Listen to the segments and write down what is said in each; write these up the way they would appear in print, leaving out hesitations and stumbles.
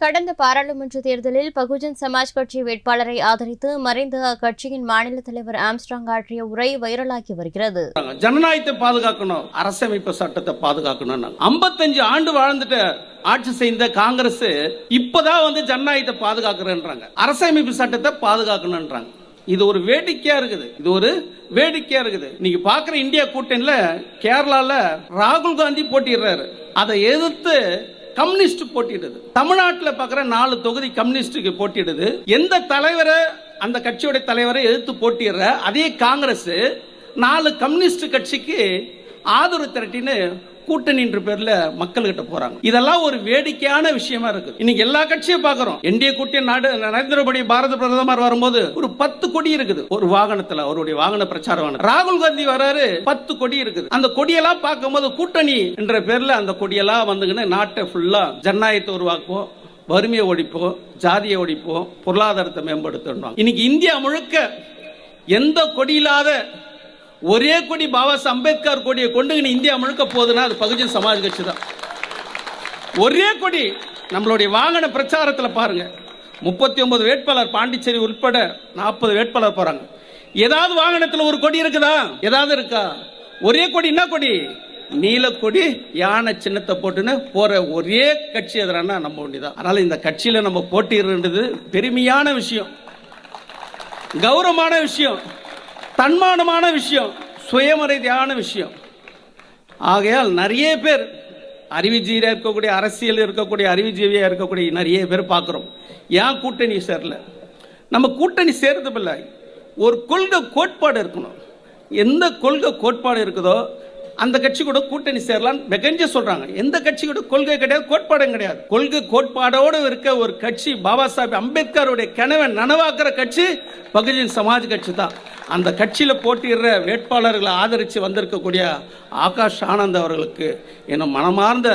கடந்த பாராளுமன்ற தேர்தலில் பகுஜன் சமாஜ் கட்சி வேட்பாளரை ஆதரித்து மறைந்த அக்கட்சியின் மாநில தலைவர் ஆம்ஸ்ட்ராங் ஆற்றிய உரை வைரலாகி வருகிறது. ஜனநாயகத்தை பாதுகாக்கணும், அரசமைப்பு சட்டத்தை பாதுகாக்கணும். 55 ஆண்டு வாழ்ந்துட்டு ஆட்சி செய்த காங்கிரஸ் இப்பதான் ஜனநாயகத்தை பாதுகாக்கிறேன்றாங்க, அரசமைப்பு சட்டத்தை பாதுகாக்கணும்ன்றாங்க. இது ஒரு வேடிக்கையா இருக்குது. நீங்க பாக்குற இந்தியா கூட்டணியில கேரளால ராகுல் காந்தி போட்டிடுறாரு, அதை எதிர்த்து கம்யூனிஸ்ட் போட்டிடுது. தமிழ்நாட்டில் பார்க்குற 4 தொகுதி கம்யூனிஸ்டுக்கு போட்டிடுது. எந்த தலைவரை, அந்த கட்சியோட தலைவரை எதிர்த்து போட்டிடுற அதே காங்கிரஸ் 4 கம்யூனிஸ்ட் கட்சிக்கு ஆதரவு திரட்டின்னு கூட்டணி பேர்ல மக்கள் கிட்ட போறாங்க. இதெல்லாம் ஒரு வேடிக்கையான விஷயமா இருக்கு. இன்னைக்கு எல்லா கட்சியும் பார்க்கிறோம். என்டிஏ கூட்டணி நரேந்திர மோடி பாரத பிரதமர் வரும்போது ஒரு 10 கொடி இருக்குது ஒரு வாகனத்துல, அவருடைய வாகன பிரச்சாரம். ராகுல் காந்தி வராரு, 10 கொடி இருக்குது. அந்த கொடியெல்லாம் பார்க்கும்போது கூட்டணி என்ற பேர்ல அந்த கொடியெல்லாம் வந்துங்கன்னு நாட்டை ஃபுல்லா ஜனநாயகத்தை உருவாக்குவோம், வறுமையை ஒழிப்போம், ஜாதியை ஒழிப்போம், பொருளாதாரத்தை மேம்படுத்தணும். இன்னைக்கு இந்தியா முழுக்க எந்த கொடி இல்லாத ஒரே கொடி பாபா சாஹேப் அம்பேத்கர் கொடியை கொண்டு இந்தியா முழுக்க போகுதுன்னா அது பகுஜன் சமாஜ் கட்சி தான். ஒரே கொடி. நம்மளுடைய வாகன பிரச்சாரத்தில் பாருங்க, 39 வேட்பாளர், பாண்டிச்சேரி உட்பட 40 வேட்பாளர் போறாங்க. ஏதாவது வாகனத்தில் ஒரு கொடி இருக்குதா? ஏதாவது இருக்கா? ஒரே கொடி. என்ன கொடி? நீலக்கொடி, யானை சின்னத்தை போட்டுன்னு போற ஒரே கட்சி எதிரானா நம்ம ஒண்டிதான். அதனால இந்த கட்சியில நம்ம போட்டிடுறது பெருமையான விஷயம், கௌரவமான விஷயம், தன்மானமான விஷயம், சுயமரியாதையான விஷயம். ஆகையால் நிறைய பேர் அறிவுஜீவியா இருக்கக்கூடிய, அரசியல் இருக்கக்கூடிய, அறிவுஜீவியா இருக்கக்கூடிய நிறைய பேர் பார்க்கிறோம். ஏன் கூட்டணி சேரல? நம்ம கூட்டணி சேர்றது இல்லை, ஒரு கொள்கை கோட்பாடு இருக்கணும். எந்த கொள்கை கோட்பாடு இருக்குதோ அந்த கட்சி கூட கூட்டணி சேரலாம் வெகஞ்ச சொல்றாங்க. எந்த கட்சி கூட கொள்கை கிடையாது, கோட்பாடும் கிடையாது. கொள்கை கோட்பாடோடு இருக்க ஒரு கட்சி, பாபா சாஹேப் அம்பேத்கருடைய கனவை நனவாக்குற கட்சி பகுஜன் சமாஜ் கட்சி தான். அந்த கட்சியில போட்டியிடுற வேட்பாளர்களை ஆதரித்து வந்திருக்கக்கூடிய ஆகாஷ் ஆனந்த் அவர்களுக்கு என் மனமார்ந்த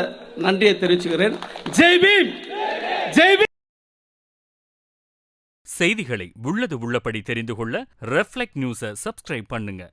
நன்றியை தெரிவிச்சுக்கிறேன். ஜெய் பீம், ஜெய் பீம். செய்திகளை உள்ளது உள்ளபடி தெரிந்து கொள்ள ரெஃப்ளெக்ட் நியூஸை சப்ஸ்கிரைப் பண்ணுங்க.